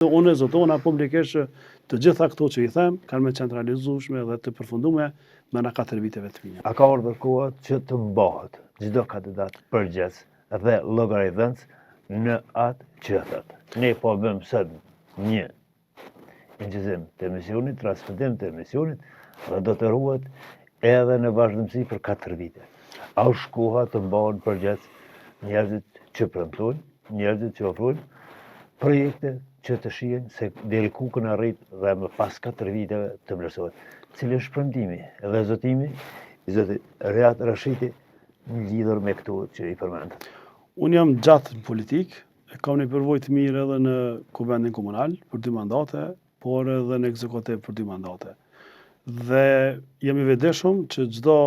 Unë zotona publikisht që të gjitha këto që i them kanë me centralizueshme dhe të përfundume me në 4 viteve të mia. A ka ardhur koha që të mbahet çdo kandidat përgjegjës dhe llogaridhënës në atë që thot. Ne po bëjmë sot një injizim të emisionit, transmetim të emisionit dhe do të ruhet edhe në vazhdimsi për 4 vite. A është koha të mbahen përgjegjës njerëzit që premtojnë, njerëzit që ofrojnë projekte që të shihen se deri ku kanë arrit dhe më pas 4 viteve të vlerësohet. Cili është premtimi dhe zotimi i zotit Rehat Rashiti lidhur me këto që i përmend? Unë jam gjatë në politikë, kam një përvojë të mirë edhe në Kuvendin Komunal për 2 mandate, por edhe në ekzekutiv për 2 mandate. Dhe jam i vetëdijshëm që çdo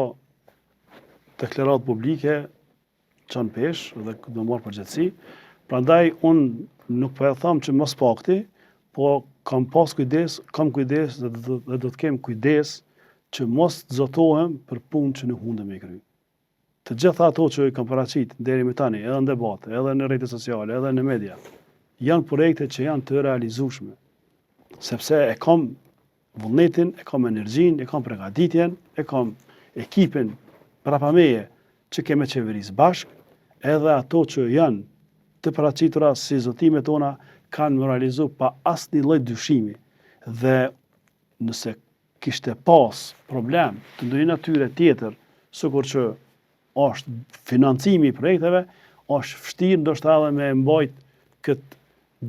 deklaratë publike çon pesh dhe do marr përgjegjësi. Prandaj unë nuk po e them që mos pakti, po kam kujdes dhe do të kem kujdes që mos të zotohem për punë që nuk mundem me kry. Të gjitha ato që i kam paraqit deri më tani, edhe në debate, edhe në rrjetet sociale, edhe në media, janë projekte që janë të realizueshme. Sepse e kam vullnetin, e kam energjinë, e kam përgatitjen, e kam ekipin brapa meje që keme qeverisë bashkë, edhe ato që janë të paraqitura si zotimet tona kanë më realizu pa asnjë lloj dyshimi. Dhe nëse kishte pas problem të ndonjë natyre tjetër, sikur që është financimi i projekteve, është vështirë ndoshta edhe me mbajt këtë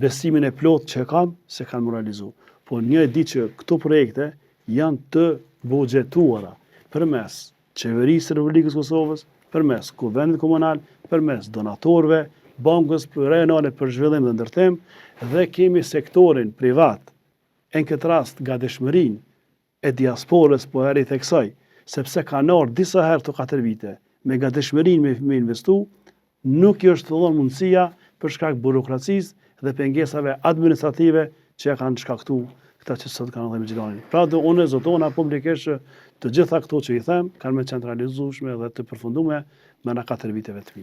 besimin e plot që kam se kanë më realizu. Po një e di që këto projekte janë të buxhetuara përmes qeverisë së Republikës Kosovës, përmes Kuvendit Komunal, përmes donatorëve, Bankës Rajonale për Zhvillim dhe Ndërtim, dhe kemi sektorin privat, në këtë rast gatishmërinë e diasporës po eri tek kësaj, sepse kanë ardhur disa herë të 4 vite me gatishmërinë me investu, nuk i është dhënë mundësia për shkak burokracisë dhe pengesave administrative që ja kanë shkaktuar këta që sot kanë dhënë Xhilanin. Pra unë zotona publikisht që të gjitha këto që i them kanë me centralizueshme dhe të përfundume me në 4 viteve të mia.